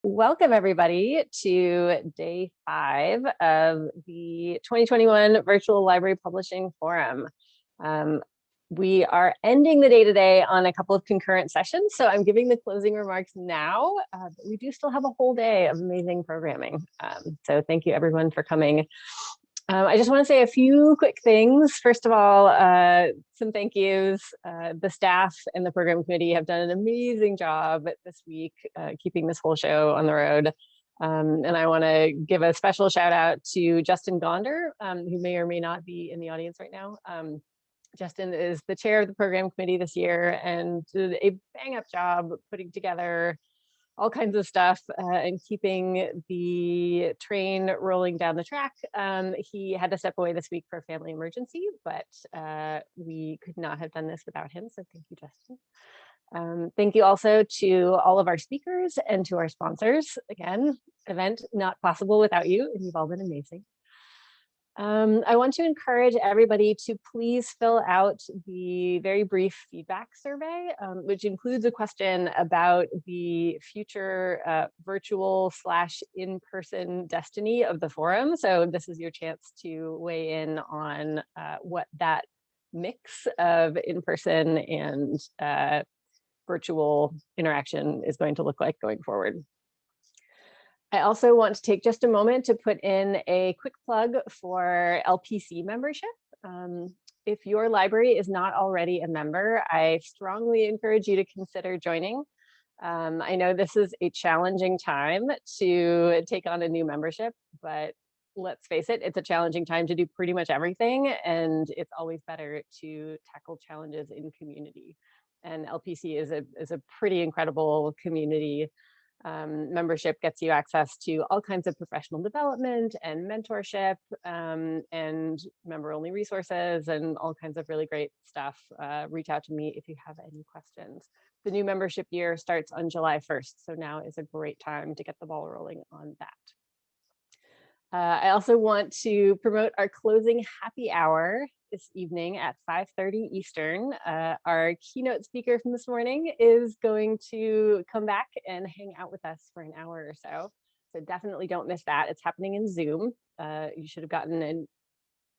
Welcome everybody to day 5 of the 2021 Virtual Library Publishing Forum. We are ending the day today on a couple of concurrent sessions, so I'm giving the closing remarks now, but we do still have a whole day of amazing programming. So thank you everyone for coming. I just want to say a few quick things. First of all, some thank yous. The staff and the program committee have done an amazing job this week, keeping this whole show on the road. And I want to give a special shout out to Justin Gonder, who may or may not be in the audience right now. Justin is the chair of the program committee this year and did a bang up job putting together all kinds of stuff and keeping the train rolling down the track. He had to step away this week for a family emergency, but we could not have done this without him. So thank you, Justin. Thank you also to all of our speakers and to our sponsors. Again, event not possible without you, and you've all been amazing. I want to encourage everybody to please fill out the very brief feedback survey, which includes a question about the future virtual / in-person destiny of the forum. So this is your chance to weigh in on what that mix of in-person and virtual interaction is going to look like going forward. I also want to take just a moment to put in a quick plug for LPC membership. If your library is not already a member, I strongly encourage you to consider joining. I know this is a challenging time to take on a new membership, but let's face it, it's a challenging time to do pretty much everything, and it's always better to tackle challenges in community. And LPC is a pretty incredible community. Membership gets you access to all kinds of professional development and mentorship and member-only resources and all kinds of really great stuff. Reach out to me if you have any questions. The new membership year starts on July 1st, so now is a great time to get the ball rolling on that. I also want to promote our closing happy hour this evening at 5:30 Eastern. Our keynote speaker from this morning is going to come back and hang out with us for an hour or so. So definitely don't miss that. It's happening in Zoom. You should have gotten a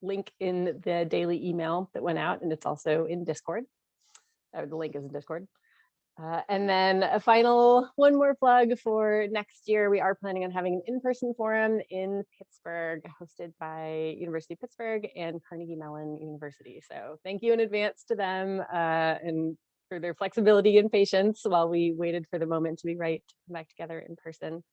link in the daily email that went out, and it's also in Discord. The link is in Discord. And then a final one more plug for next year. We are planning on having an in-person forum in Pittsburgh, hosted by University of Pittsburgh and Carnegie Mellon University. So thank you in advance to them and for their flexibility and patience while we waited for the moment to be right to come back together in person.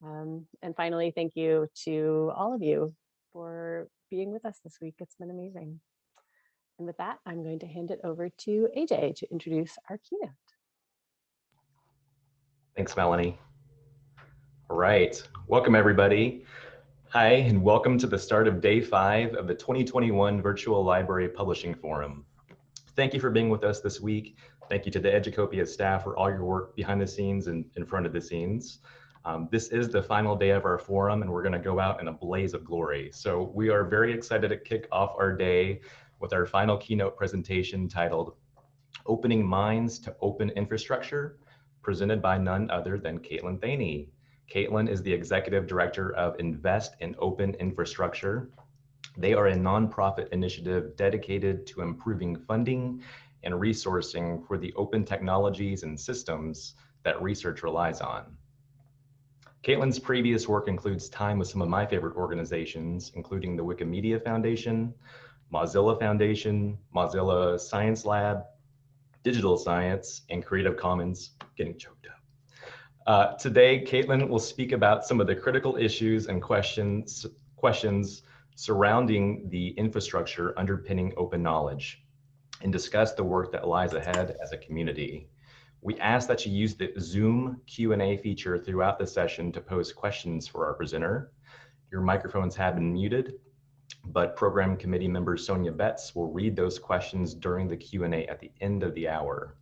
And finally, thank you to all of you for being with us this week. It's been amazing. And with that, I'm going to hand it over to AJ to introduce our keynote. Thanks, Melanie. All right, welcome everybody. Hi, and welcome to the start of day 5 of the 2021 Virtual Library Publishing Forum. Thank you for being with us this week. Thank you to the Educopia staff for all your work behind the scenes and in front of the scenes. This is the final day of our forum, and we're going to go out in a blaze of glory. So we are very excited to kick off our day with our final keynote presentation titled Opening Minds to Open Infrastructure, presented by none other than Kaitlin Thaney. Kaitlin is the Executive Director of Invest in Open Infrastructure. They are a nonprofit initiative dedicated to improving funding and resourcing for the open technologies and systems that research relies on. Kaitlin's previous work includes time with some of my favorite organizations, including the Wikimedia Foundation, Mozilla Foundation, Mozilla Science Lab, Digital Science, and Creative Commons. Getting choked up. Today, Kaitlin will speak about some of the critical issues and questions surrounding the infrastructure underpinning open knowledge and discuss the work that lies ahead as a community. We ask that you use the Zoom Q&A feature throughout the session to pose questions for our presenter. Your microphones have been muted, but program committee member Sonia Betts will read those questions during the Q&A at the end of the hour.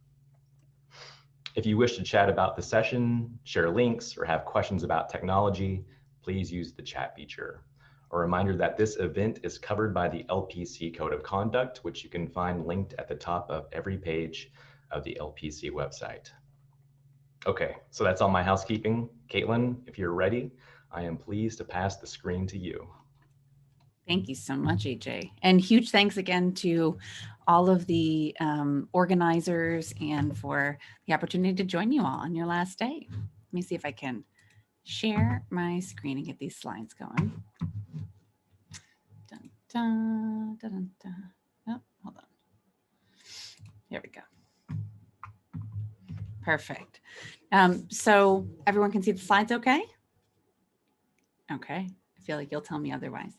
If you wish to chat about the session, share links, or have questions about technology, please use the chat feature. A reminder that this event is covered by the LPC Code of Conduct, which you can find linked at the top of every page of the LPC website. Okay, so that's all my housekeeping. Kaitlin, if you're ready, I am pleased to pass the screen to you. Thank you so much, AJ. And huge thanks again to all of the organizers and for the opportunity to join you all on your last day. Let me see if I can share my screen and get these slides going. Dun, dun, dun, dun, dun. Oh, hold on. Here we go. Perfect. So everyone can see the slides okay? Okay. I feel like you'll tell me otherwise.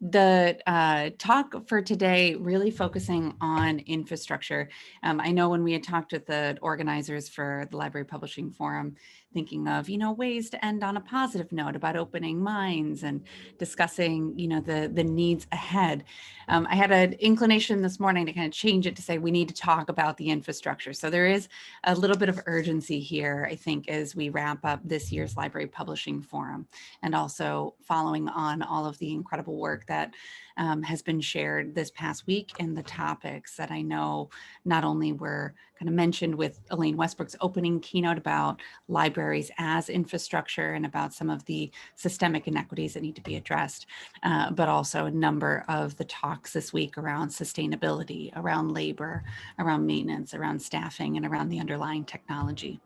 The talk for today really focusing on infrastructure. I know when we had talked with the organizers for the Library Publishing Forum, thinking of, ways to end on a positive note about opening minds and discussing, the needs ahead. I had an inclination this morning to kind of change it to say we need to talk about the infrastructure. So there is a little bit of urgency here, I think, as we wrap up this year's Library Publishing Forum, and also following on all of the incredible work that has been shared this past week, and the topics that I know not only were kind of mentioned with Elaine Westbrook's opening keynote about libraries as infrastructure and about some of the systemic inequities that need to be addressed, but also a number of the talks this week around sustainability, around labor, around maintenance, around staffing, and around the underlying technology.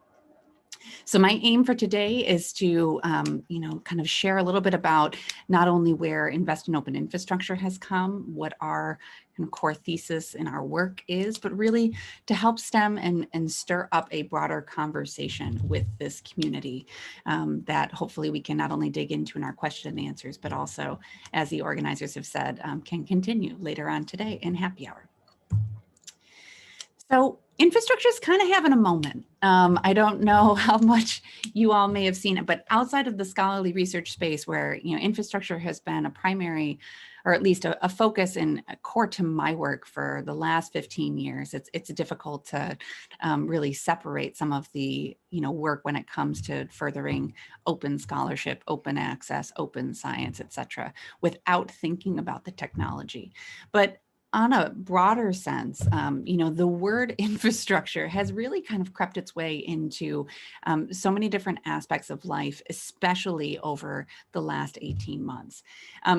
So my aim for today is to, kind of share a little bit about not only where Invest in Open Infrastructure has come, what our kind of core thesis in our work is, but really to help stem and stir up a broader conversation with this community that hopefully we can not only dig into in our question and answers, but also, as the organizers have said, can continue later on today in happy hour. So infrastructure is kind of having a moment. I don't know how much you all may have seen it, but outside of the scholarly research space where, infrastructure has been a primary, or at least a focus and a core to my work for the last 15 years, it's difficult to really separate some of the, work when it comes to furthering open scholarship, open access, open science, et cetera, without thinking about the technology. But on a broader sense, the word infrastructure has really kind of crept its way into so many different aspects of life, especially over the last 18 months.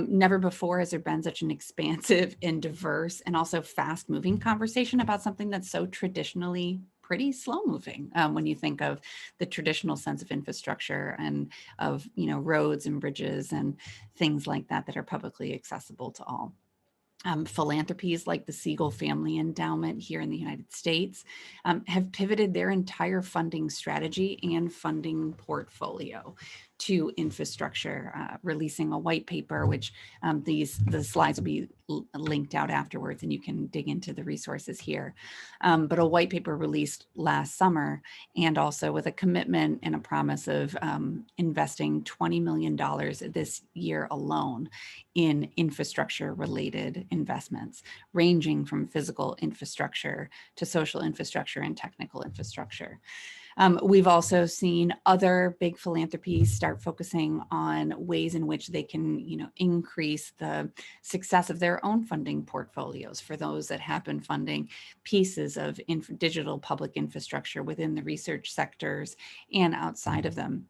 Never before has there been such an expansive and diverse and also fast-moving conversation about something that's so traditionally pretty slow moving when you think of the traditional sense of infrastructure and of, roads and bridges and things like that that are publicly accessible to all. Philanthropies like the Siegel Family Endowment here in the United States have pivoted their entire funding strategy and funding portfolio to infrastructure, releasing a white paper, which the slides will be linked out afterwards, and you can dig into the resources here. But a white paper released last summer, and also with a commitment and a promise of investing $20 million this year alone in infrastructure-related investments, ranging from physical infrastructure to social infrastructure and technical infrastructure. We've also seen other big philanthropies start focusing on ways in which they can, increase the success of their own funding portfolios for those that have been funding pieces of digital public infrastructure within the research sectors and outside of them,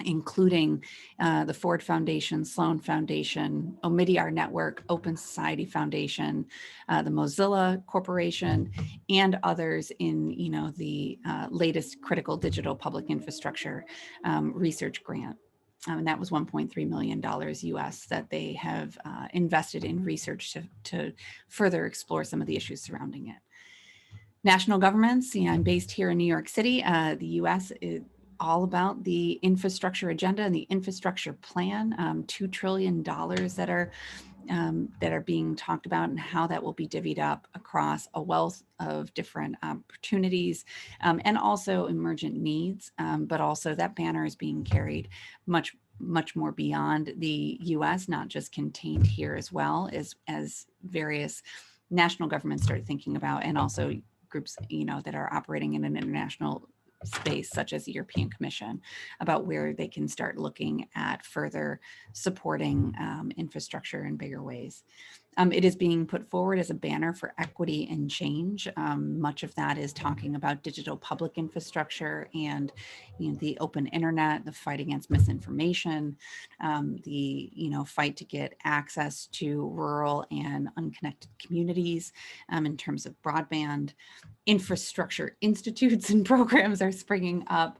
including the Ford Foundation, Sloan Foundation, Omidyar Network, Open Society Foundation, the Mozilla Corporation, and others in the latest critical digital public infrastructure research grant. And that was $1.3 million US that they have invested in research to further explore some of the issues surrounding it. National governments, I'm based here in New York City. The US is all about the infrastructure agenda and the infrastructure plan, $2 trillion that are being talked about, and how that will be divvied up across a wealth of different opportunities and also emergent needs. But also that banner is being carried much more beyond the US, not just contained here as well, as various national governments started thinking about, and also groups, that are operating in an international space, such as the European Commission, about where they can start looking at further supporting infrastructure in bigger ways. It is being put forward as a banner for equity and change. Much of that is talking about digital public infrastructure and the open internet, the fight against misinformation, the fight to get access to rural and unconnected communities in terms of broadband. Infrastructure institutes and programs are springing up,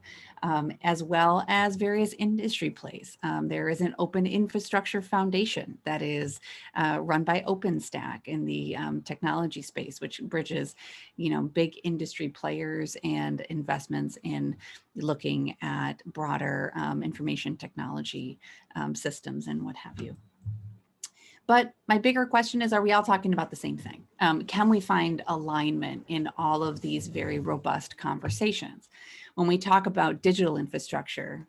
as well as various industry plays. There is an open infrastructure foundation that is run by OpenStack in the technology space, which bridges, big industry players and investments in looking at broader information technology systems and what have you. But my bigger question is, are we all talking about the same thing? Can we find alignment in all of these very robust conversations? When we talk about digital infrastructure,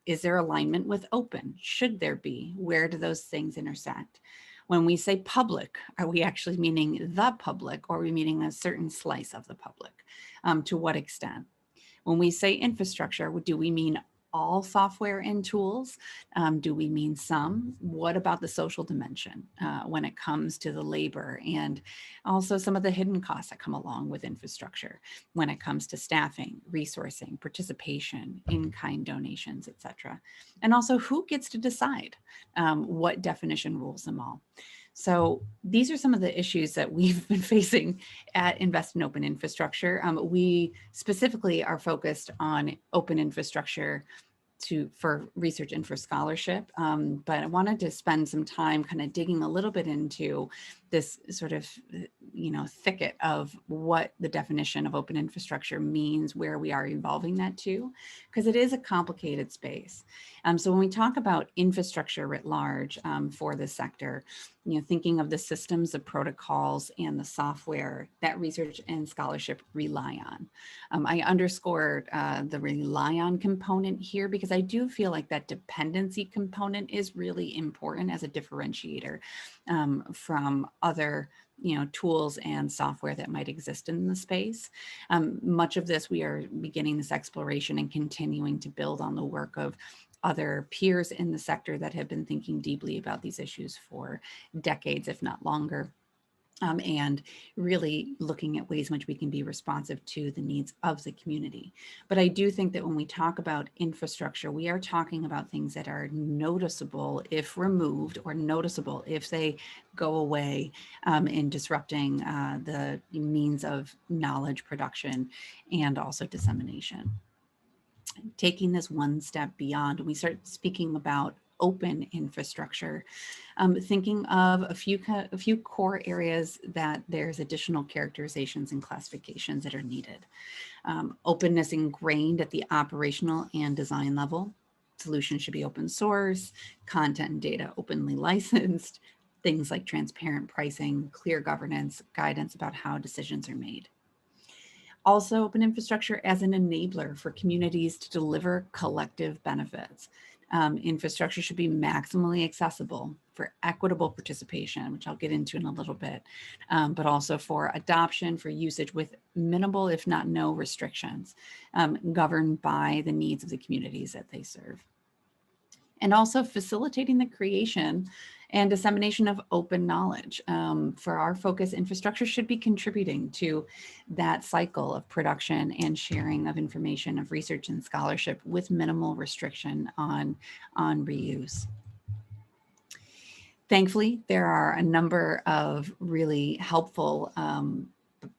is there alignment with open? Should there be? Where do those things intersect? When we say public, are we actually meaning the public, or are we meaning a certain slice of the public? To what extent? When we say infrastructure, do we mean all software and tools? Do we mean some? What about the social dimension when it comes to the labor and also some of the hidden costs that come along with infrastructure when it comes to staffing, resourcing, participation, in-kind donations, et cetera? And also, who gets to decide what definition rules them all? So these are some of the issues that we've been facing at Invest in Open Infrastructure. We specifically are focused on open infrastructure for research and for scholarship, but I wanted to spend some time kind of digging a little bit into this sort of, thicket of what the definition of open infrastructure means, where we are evolving that to, because it is a complicated space. So when we talk about infrastructure writ large for this sector, thinking of the systems, the protocols, and the software that research and scholarship rely on. I underscored the rely on component here because I do feel like that dependency component is really important as a differentiator from other tools and software that might exist in the space. Much of this, we are beginning this exploration and continuing to build on the work of other peers in the sector that have been thinking deeply about these issues for decades, if not longer. And really looking at ways in which we can be responsive to the needs of the community. But I do think that when we talk about infrastructure, we are talking about things that are noticeable if removed, or noticeable if they go away in disrupting the means of knowledge production and also dissemination. Taking this one step beyond, we start speaking about open infrastructure, thinking of a few core areas that there's additional characterizations and classifications that are needed. Openness ingrained at the operational and design level. Solutions should be open source, content and data openly licensed, things like transparent pricing, clear governance, guidance about how decisions are made. Also, open infrastructure as an enabler for communities to deliver collective benefits. Infrastructure should be maximally accessible for equitable participation, which I'll get into in a little bit, but also for adoption, for usage with minimal, if not no restrictions, governed by the needs of the communities that they serve. And also facilitating the creation and dissemination of open knowledge. For our focus, infrastructure should be contributing to that cycle of production and sharing of information, of research and scholarship with minimal restriction on reuse. Thankfully, there are a number of really helpful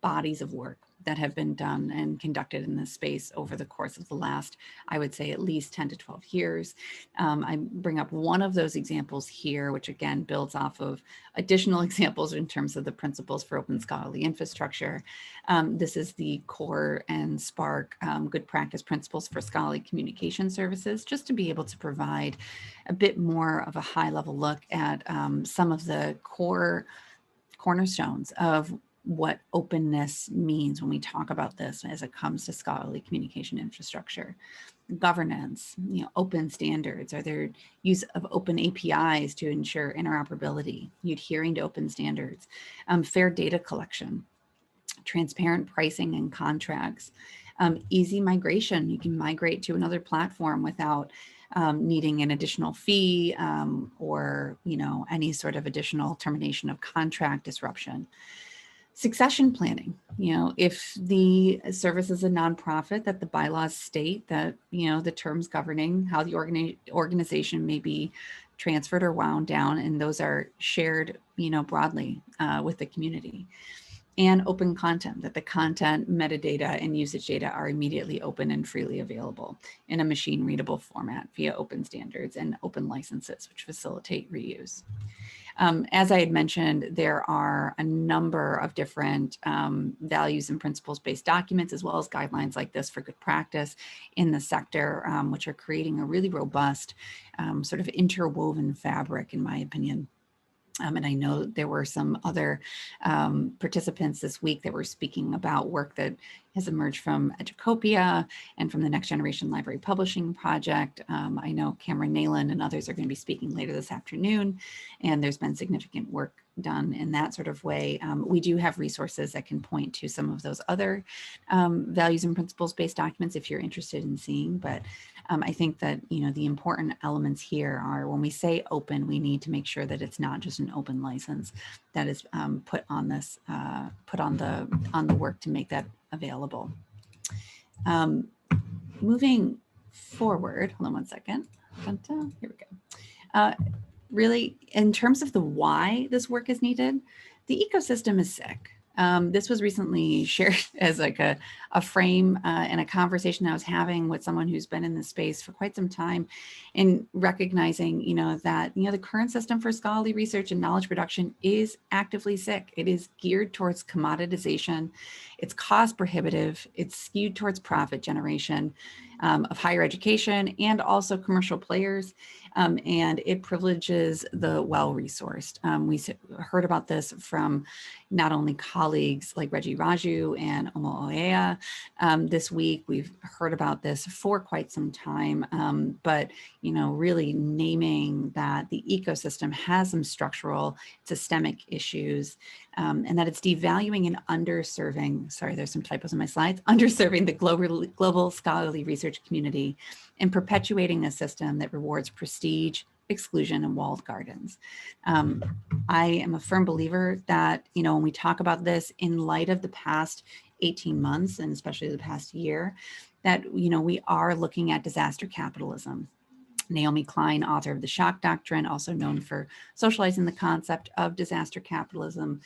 bodies of work that have been done and conducted in this space over the course of the last, I would say, at least 10 to 12 years. I bring up one of those examples here, which again builds off of additional examples in terms of the principles for open scholarly infrastructure. This is the core and Spark good practice principles for scholarly communication services, just to be able to provide a bit more of a high level look at some of the cornerstones of what openness means when we talk about this as it comes to scholarly communication infrastructure. Governance, open standards, are there use of open APIs to ensure interoperability, adhering to open standards, fair data collection, transparent pricing and contracts, easy migration. You can migrate to another platform without needing an additional fee or, any sort of additional termination of contract disruption. Succession planning, if the service is a nonprofit, that the bylaws state that, the terms governing how the organization may be transferred or wound down, and those are shared, broadly with the community. And open content, that the content, metadata, and usage data are immediately open and freely available in a machine readable format via open standards and open licenses, which facilitate reuse. As I had mentioned, there are a number of different values and principles-based documents, as well as guidelines like this for good practice in the sector, which are creating a really robust sort of interwoven fabric, in my opinion. And I know there were some other participants this week that were speaking about work that has emerged from Educopia and from the Next Generation Library Publishing Project. I know Cameron Nayland and others are going to be speaking later this afternoon, and there's been significant work done in that sort of way. We do have resources that can point to some of those other values and principles-based documents if you're interested in seeing, but I think that, the important elements here are, when we say open, we need to make sure that it's not just an open license that is put on this, put on the work to make that available. Moving forward, hold on one second. Here we go. Really, in terms of the why this work is needed, the ecosystem is sick. This was recently shared as like a frame in a conversation I was having with someone who's been in this space for quite some time, in recognizing, that, the current system for scholarly research and knowledge production is actively sick. It is geared towards commoditization. It's cost prohibitive. It's skewed towards profit generation of higher education and also commercial players. And it privileges the well-resourced. We heard about this from not only colleagues like Reggie Raju and Omo Oea this week. We've heard about this for quite some time, but really naming that the ecosystem has some structural systemic issues, and that it's devaluing and underserving, sorry, there's some typos in my slides, underserving the global scholarly research community and perpetuating a system that rewards prestige, exclusion, and walled gardens. I am a firm believer that, when we talk about this in light of the past 18 months, and especially the past year, that, we are looking at disaster capitalism. Naomi Klein, author of The Shock Doctrine, also known for socializing the concept of disaster capitalism,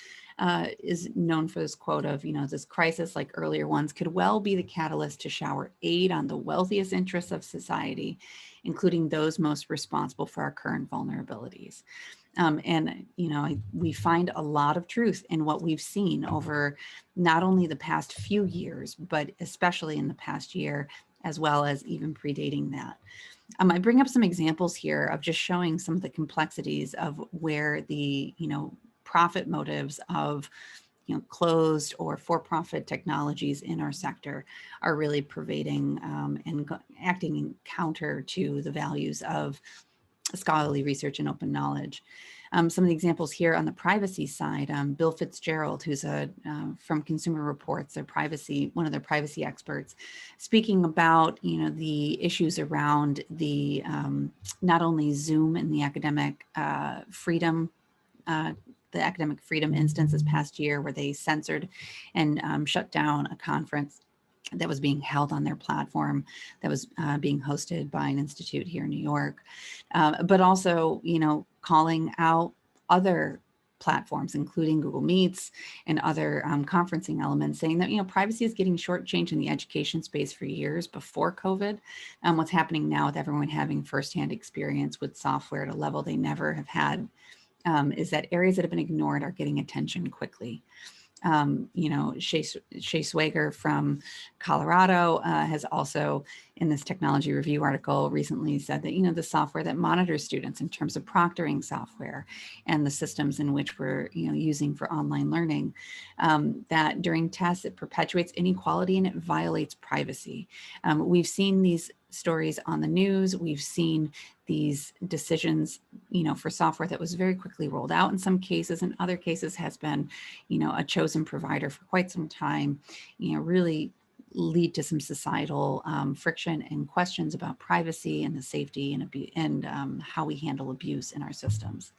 is known for this quote of, this crisis, like earlier ones, could well be the catalyst to shower aid on the wealthiest interests of society, including those most responsible for our current vulnerabilities. And, we find a lot of truth in what we've seen over not only the past few years, but especially in the past year, as well as even predating that. I bring up some examples here of just showing some of the complexities of where the, profit motives of, closed or for-profit technologies in our sector are really pervading and acting counter to the values of scholarly research and open knowledge. Some of the examples here on the privacy side, Bill Fitzgerald, who's from Consumer Reports, one of their privacy experts, speaking about the issues around the not only Zoom and the academic freedom. The academic freedom instance this past year, where they censored and shut down a conference that was being held on their platform that was being hosted by an institute here in New York, but also, calling out other platforms, including Google Meets and other conferencing elements, saying that, privacy is getting shortchanged in the education space for years before COVID. What's happening now with everyone having firsthand experience with software at a level they never have had is that areas that have been ignored are getting attention quickly. Shay Swager from Colorado has also, in this technology review article, recently said that, the software that monitors students in terms of proctoring software and the systems in which we're, using for online learning, that during tests, it perpetuates inequality and it violates privacy. We've seen these stories on the news. We've seen these decisions, for software that was very quickly rolled out in some cases. In other cases has been, a chosen provider for quite some time, really lead to some societal friction and questions about privacy and the safety and how we handle abuse in our systems.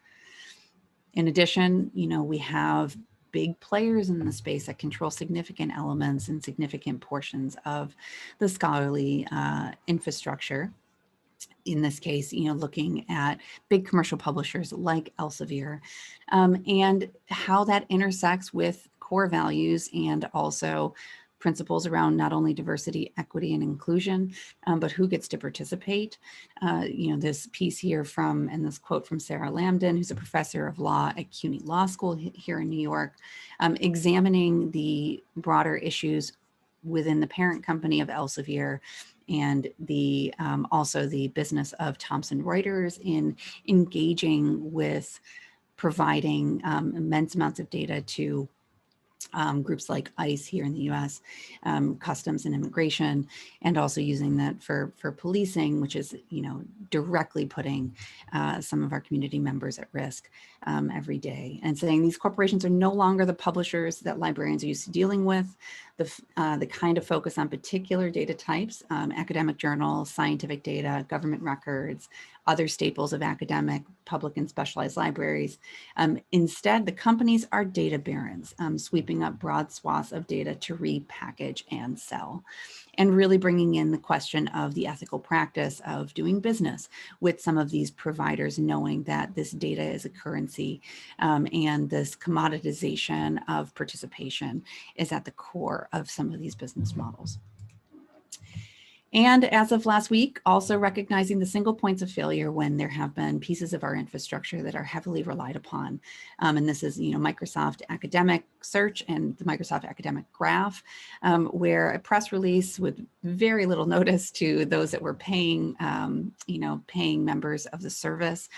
In addition, we have big players in the space that control significant elements and significant portions of the scholarly infrastructure. In this case, looking at big commercial publishers like Elsevier, and how that intersects with core values and also principles around not only diversity, equity, and inclusion, but who gets to participate. This piece here and this quote from Sarah Lambden, who's a professor of law at CUNY Law School here in New York, examining the broader issues within the parent company of Elsevier and also the business of Thomson Reuters in engaging with providing immense amounts of data to groups like ICE here in the US, Customs and Immigration, and also using that for policing, which is, directly putting some of our community members at risk every day, and saying these corporations are no longer the publishers that librarians are used to dealing with. The kind of focus on particular data types, academic journals, scientific data, government records, other staples of academic, public, and specialized libraries. Instead, the companies are data barons, sweeping up broad swaths of data to repackage and sell, and really bringing in the question of the ethical practice of doing business with some of these providers, knowing that this data is a currency, and this commoditization of participation is at the core of some of these business models. And as of last week, also recognizing the single points of failure when there have been pieces of our infrastructure that are heavily relied upon. And this is, Microsoft Academic Search and the Microsoft Academic Graph, where a press release with very little notice to those that were paying, paying members of the service,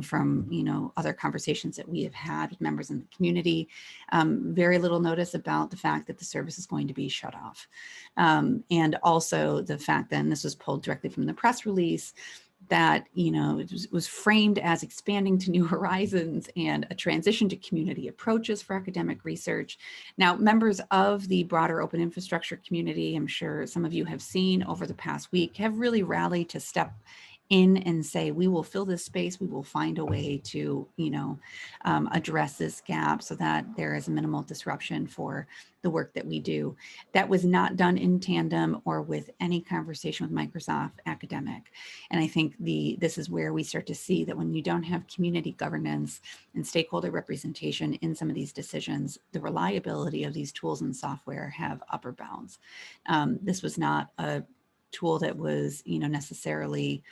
from, other conversations that we have had with members in the community, very little notice about the fact that the service is going to be shut off. And also the fact that, and this was pulled directly from the press release, that it was framed as expanding to new horizons and a transition to community approaches for academic research. Now, members of the broader open infrastructure community, I'm sure some of you have seen over the past week, have really rallied to step in and say, we will fill this space, we will find a way to, address this gap so that there is minimal disruption for the work that we do. That was not done in tandem or with any conversation with Microsoft Academic. And I think this is where we start to see that when you don't have community governance and stakeholder representation in some of these decisions, the reliability of these tools and software have upper bounds. This was not a tool that was, necessarily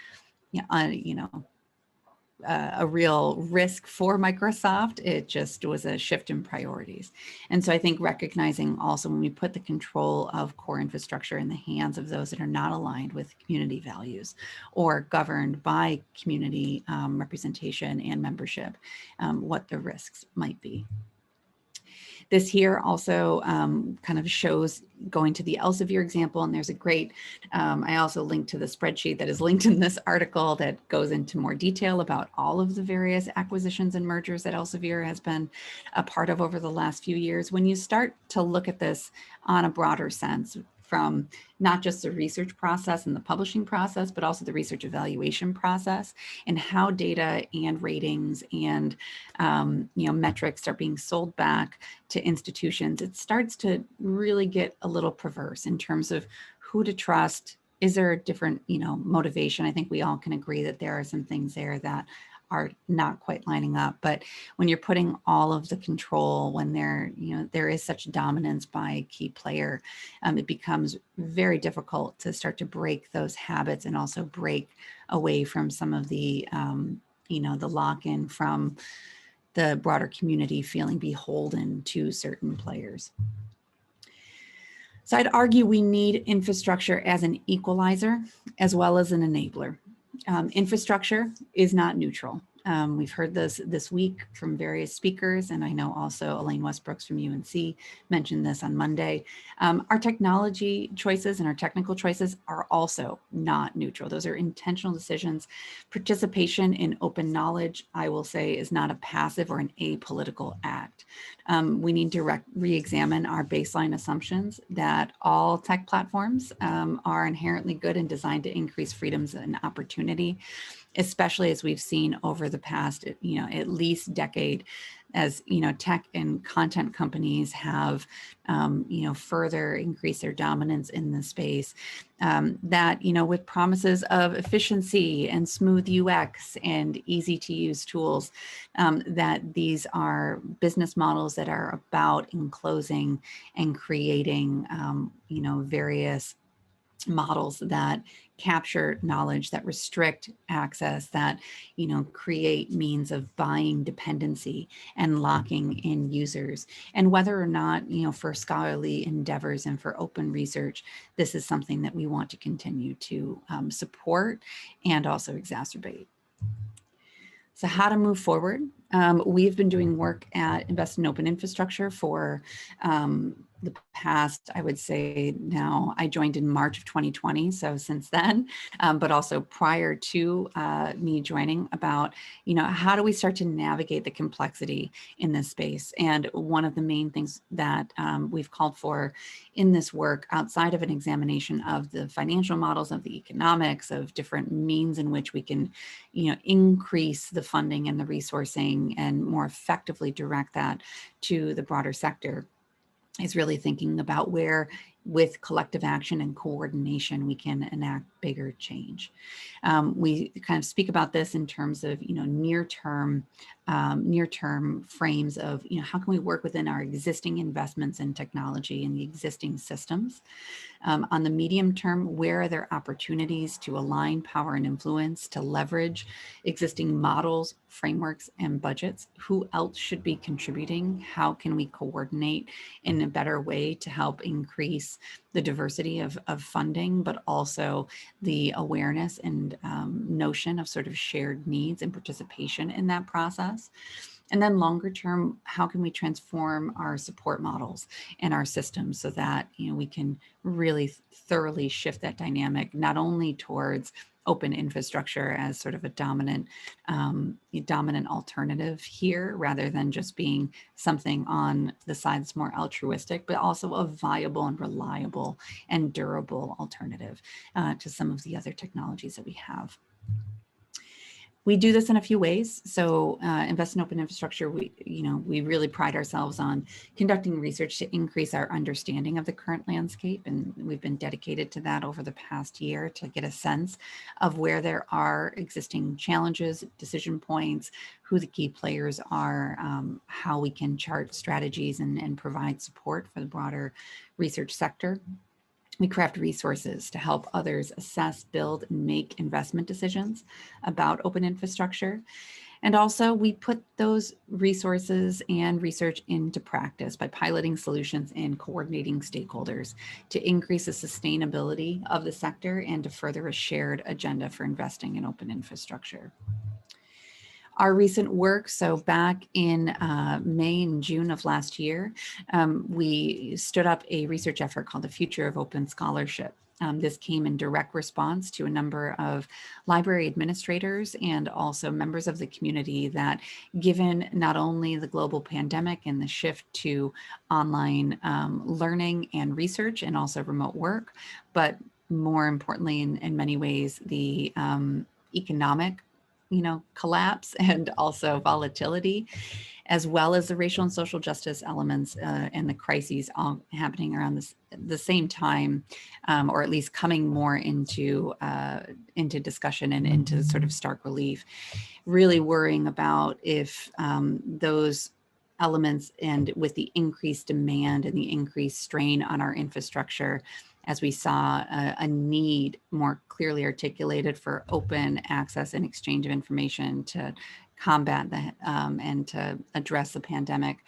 a real risk for Microsoft. It just was a shift in priorities. And so I think recognizing also when we put the control of core infrastructure in the hands of those that are not aligned with community values or governed by community representation and membership, what the risks might be. This here also kind of shows going to the Elsevier example, and there's a great, I also linked to the spreadsheet that is linked in this article that goes into more detail about all of the various acquisitions and mergers that Elsevier has been a part of over the last few years. When you start to look at this on a broader sense, from not just the research process and the publishing process, but also the research evaluation process and how data and ratings and metrics are being sold back to institutions, it starts to really get a little perverse in terms of who to trust. Is there a different motivation? I think we all can agree that there are some things there that are not quite lining up. But when you're putting all of the control, when there is such dominance by a key player, it becomes very difficult to start to break those habits and also break away from some of the, the lock-in from the broader community feeling beholden to certain players. So I'd argue we need infrastructure as an equalizer as well as an enabler. Infrastructure is not neutral. We've heard this week from various speakers, and I know also Elaine Westbrooks from UNC mentioned this on Monday. Our technology choices and our technical choices are also not neutral. Those are intentional decisions. Participation in open knowledge, I will say, is not a passive or an apolitical act. We need to re-examine our baseline assumptions that all tech platforms are inherently good and designed to increase freedoms and opportunity, especially as we've seen over the past, at least decade, as tech and content companies have, further increased their dominance in the space. That with promises of efficiency and smooth UX and easy to use tools, that these are business models that are about enclosing and creating, various models that capture knowledge, that restrict access, that create means of buying dependency and locking in users. And whether or not for scholarly endeavors and for open research, this is something that we want to continue to support and also exacerbate. So how to move forward? We've been doing work at Invest in Open Infrastructure for the past, I would say now, I joined in March of 2020, so since then, but also prior to me joining, about, how do we start to navigate the complexity in this space? And one of the main things that we've called for in this work, outside of an examination of the financial models, of the economics, of different means in which we can, increase the funding and the resourcing and more effectively direct that to the broader sector, is really thinking about where, with collective action and coordination, we can enact bigger change. We kind of speak about this in terms of, near-term frames of, how can we work within our existing investments in technology and the existing systems. On the medium term, where are there opportunities to align power and influence, to leverage existing models, frameworks, and budgets? Who else should be contributing? How can we coordinate in a better way to help increase the diversity of funding, but also the awareness and notion of sort of shared needs and participation in that process? And then longer term, how can we transform our support models and our systems so that we can really thoroughly shift that dynamic, not only towards open infrastructure as sort of a dominant alternative here, rather than just being something on the side that's more altruistic, but also a viable and reliable and durable alternative to some of the other technologies that we have. We do this in a few ways. So Invest in Open Infrastructure, we really pride ourselves on conducting research to increase our understanding of the current landscape. And we've been dedicated to that over the past year to get a sense of where there are existing challenges, decision points, who the key players are, how we can chart strategies and provide support for the broader research sector. We craft resources to help others assess, build, and make investment decisions about open infrastructure. And also we put those resources and research into practice by piloting solutions and coordinating stakeholders to increase the sustainability of the sector and to further a shared agenda for investing in open infrastructure. Our recent work, so back in May and June of last year, we stood up a research effort called the Future of Open Scholarship. This came in direct response to a number of library administrators and also members of the community that, given not only the global pandemic and the shift to online learning and research and also remote work, but more importantly, in many ways, the economic collapse and also volatility, as well as the racial and social justice elements and the crises all happening around the same time, or at least coming more into discussion and into sort of stark relief, really worrying about if those elements, and with the increased demand and the increased strain on our infrastructure, as we saw a need more clearly articulated for open access and exchange of information to combat the and to address the pandemic,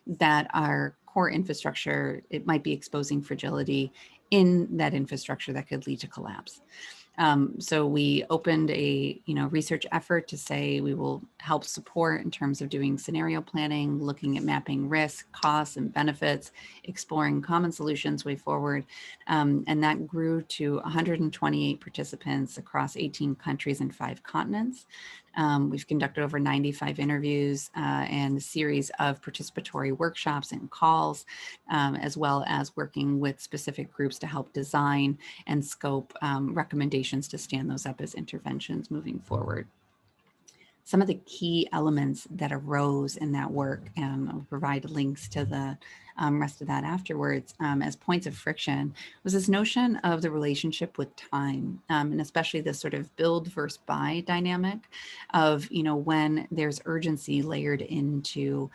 that our core infrastructure, it might be exposing fragility in that infrastructure that could lead to collapse. So we opened a research effort to say we will help support in terms of doing scenario planning, looking at mapping risk, costs, and benefits, exploring common solutions way forward. And that grew to 128 participants across 18 countries and 5 continents. We've conducted over 95 interviews and a series of participatory workshops and calls, as well as working with specific groups to help design and scope recommendations to stand those up as interventions moving forward. Some of the key elements that arose in that work, and I'll provide links to the rest of that afterwards, as points of friction, was this notion of the relationship with time, and especially this sort of build versus buy dynamic of, when there's urgency layered into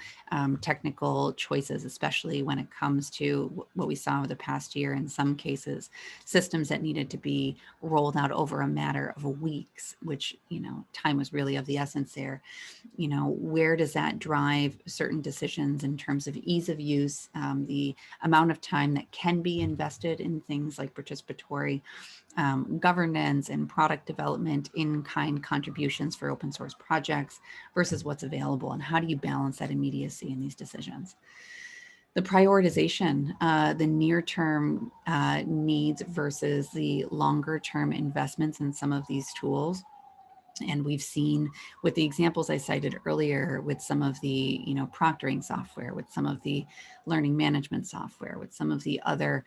technical choices, especially when it comes to what we saw over the past year, in some cases, systems that needed to be rolled out over a matter of weeks, which, time was really of the essence there. Where does that drive certain decisions in terms of ease of use, the amount of time that can be invested in things like participatory governance and product development, in-kind contributions for open source projects versus what's available, and how do you balance that immediacy in these decisions? The prioritization, the near-term needs versus the longer-term investments in some of these tools. And we've seen with the examples I cited earlier, with some of the, proctoring software, with some of the learning management software, with some of the other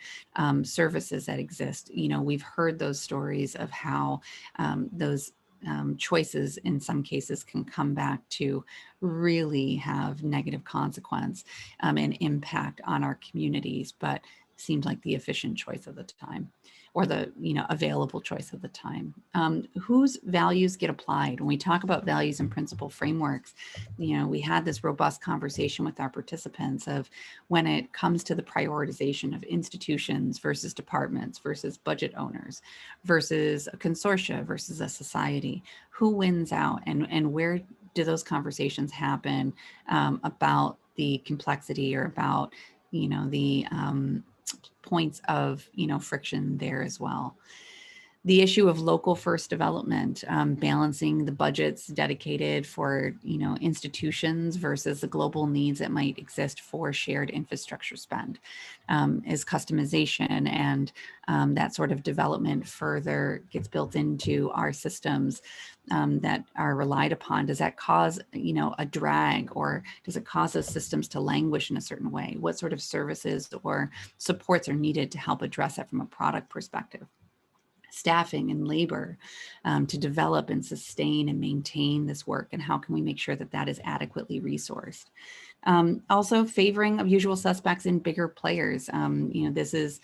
services that exist, we've heard those stories of how those choices in some cases can come back to really have negative consequence and impact on our communities, but seemed like the efficient choice of the time, or the available choice of the time. Whose values get applied? When we talk about values and principle frameworks, we had this robust conversation with our participants of when it comes to the prioritization of institutions versus departments versus budget owners versus a consortia versus a society, who wins out, and where do those conversations happen about the complexity, or about the points of friction there as well. The issue of local first development, balancing the budgets dedicated for institutions versus the global needs that might exist for shared infrastructure spend, is customization and that sort of development further gets built into our systems that are relied upon. Does that cause a drag, or does it cause those systems to languish in a certain way? What sort of services or supports are needed to help address that from a product perspective? Staffing and labor to develop and sustain and maintain this work, and how can we make sure that that is adequately resourced? Also favoring of usual suspects in bigger players. This is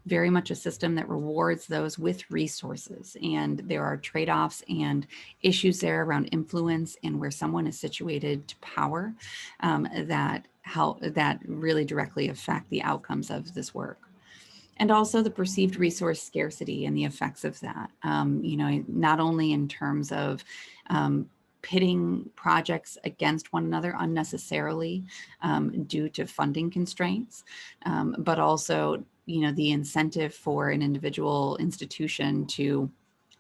very much a system that rewards those with resources, and there are trade-offs and issues there around influence and where someone is situated to power that really directly affect the outcomes of this work. And also the perceived resource scarcity and the effects of that, not only in terms of pitting projects against one another unnecessarily due to funding constraints, but also, the incentive for an individual institution to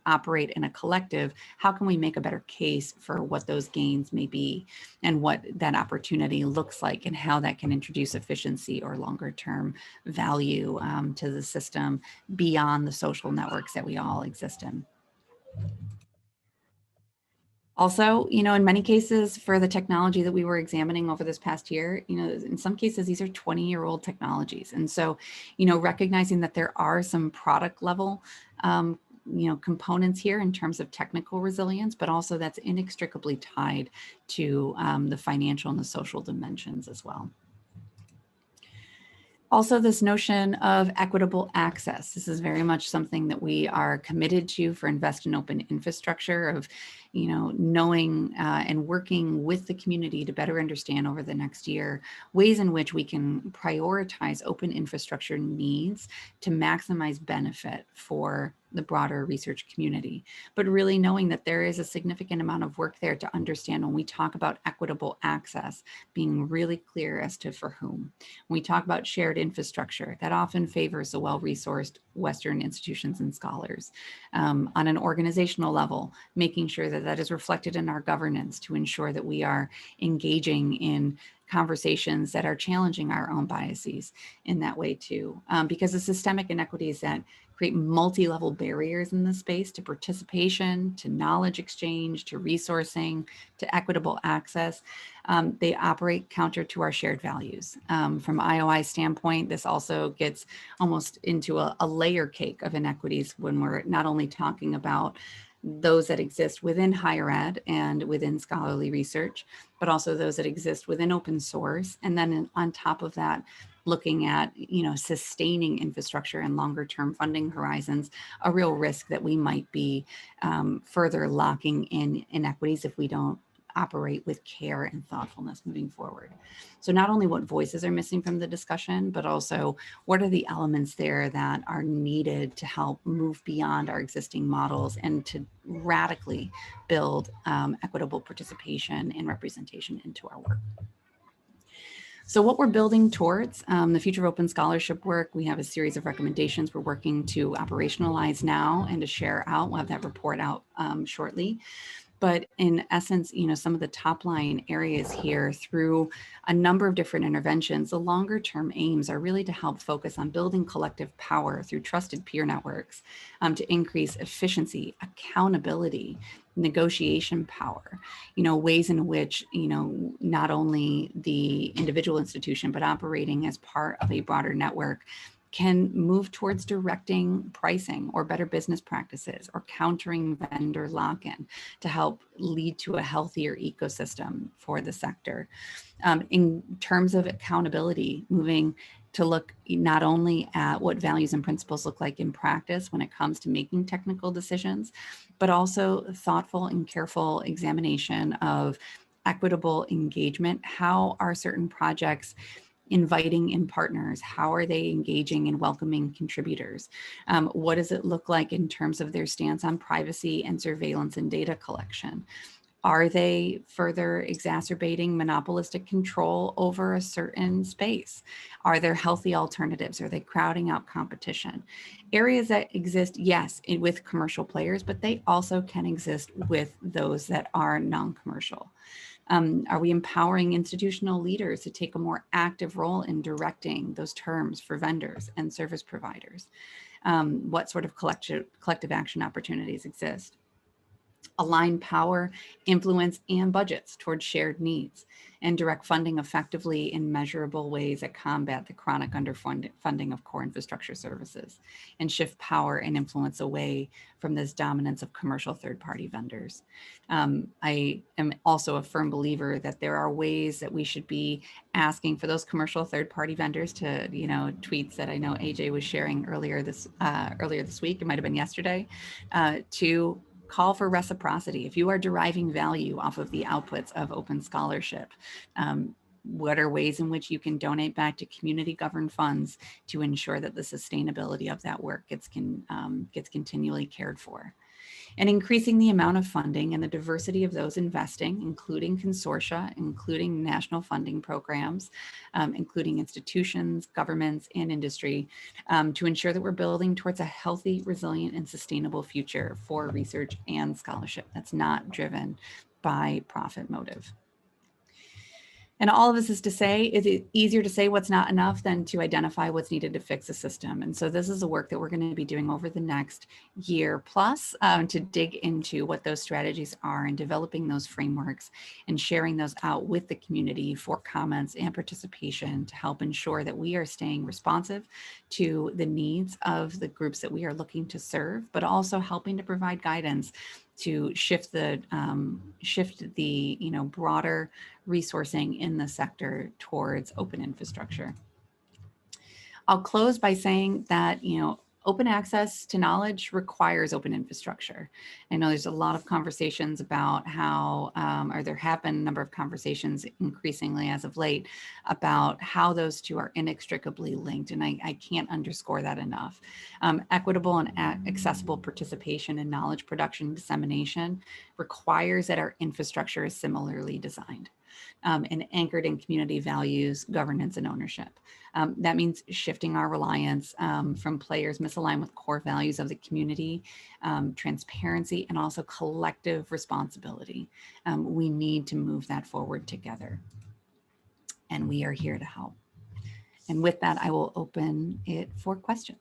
operate in a collective. How can we make a better case for what those gains may be, and what that opportunity looks like, and how that can introduce efficiency or longer term value to the system beyond the social networks that we all exist in? Also, in many cases for the technology that we were examining over this past year, in some cases, these are 20-year-old technologies. And so, recognizing that there are some product level components here in terms of technical resilience, but also that's inextricably tied to the financial and the social dimensions as well. Also, this notion of equitable access. This is very much something that we are committed to for Invest in Open Infrastructure, of knowing and working with the community to better understand over the next year ways in which we can prioritize open infrastructure needs to maximize benefit for the broader research community, but really knowing that there is a significant amount of work there to understand when we talk about equitable access, being really clear as to for whom. When we talk about shared infrastructure, that often favors the well-resourced Western institutions and scholars. On an organizational level, making sure that that is reflected in our governance to ensure that we are engaging in conversations that are challenging our own biases in that way too. Because the systemic inequities that create multi-level barriers in the space to participation, to knowledge exchange, to resourcing, to equitable access, they operate counter to our shared values. From IOI standpoint, this also gets almost into a layer cake of inequities when we're not only talking about those that exist within higher ed and within scholarly research, but also those that exist within open source. And then on top of that, looking at, sustaining infrastructure and longer term funding horizons, a real risk that we might be further locking in inequities if we don't operate with care and thoughtfulness moving forward. So not only what voices are missing from the discussion, but also what are the elements there that are needed to help move beyond our existing models and to radically build equitable participation and representation into our work. So what we're building towards, the Future of Open Scholarship work, we have a series of recommendations we're working to operationalize now and to share out. We'll have that report out shortly. But in essence, some of the top line areas here through a number of different interventions, the longer term aims are really to help focus on building collective power through trusted peer networks, to increase efficiency, accountability, negotiation power, ways in which, not only the individual institution, but operating as part of a broader network can move towards directing pricing or better business practices or countering vendor lock-in to help lead to a healthier ecosystem for the sector. In terms of accountability, moving to look not only at what values and principles look like in practice when it comes to making technical decisions, but also thoughtful and careful examination of equitable engagement. How are certain projects inviting in partners? How are they engaging and welcoming contributors? What does it look like in terms of their stance on privacy and surveillance and data collection? Are they further exacerbating monopolistic control over a certain space? Are there healthy alternatives? Are they crowding out competition? Areas that exist, yes, with commercial players, but they also can exist with those that are non-commercial. Are we empowering institutional leaders to take a more active role in directing those terms for vendors and service providers? What sort of collective action opportunities exist? Align power, influence, and budgets towards shared needs, and direct funding effectively in measurable ways that combat the chronic underfunding of core infrastructure services, and shift power and influence away from this dominance of commercial third-party vendors. I am also a firm believer that there are ways that we should be asking for those commercial third-party vendors to, tweets that I know AJ was sharing earlier this week, it might have been yesterday, to call for reciprocity. If you are deriving value off of the outputs of open scholarship, what are ways in which you can donate back to community governed funds to ensure that the sustainability of that work gets continually cared for? And increasing the amount of funding and the diversity of those investing, including consortia, including national funding programs, including institutions, governments, and industry, to ensure that we're building towards a healthy, resilient, and sustainable future for research and scholarship that's not driven by profit motive. And all of this is to say, is it easier to say what's not enough than to identify what's needed to fix the system? And so this is the work that we're going to be doing over the next year plus to dig into what those strategies are and developing those frameworks and sharing those out with the community for comments and participation to help ensure that we are staying responsive to the needs of the groups that we are looking to serve, but also helping to provide guidance to shift the broader resourcing in the sector towards open infrastructure. I'll close by saying that Open access to knowledge requires open infrastructure. I know there's a lot of conversations about how, or there have been a number of conversations increasingly as of late about how those two are inextricably linked. And I can't underscore that enough. Equitable and accessible participation in knowledge production and dissemination requires that our infrastructure is similarly designed and anchored in community values, governance, and ownership. That means shifting our reliance from players misaligned with core values of the community, transparency, and also collective responsibility. We need to move that forward together. And we are here to help. And with that, I will open it for questions.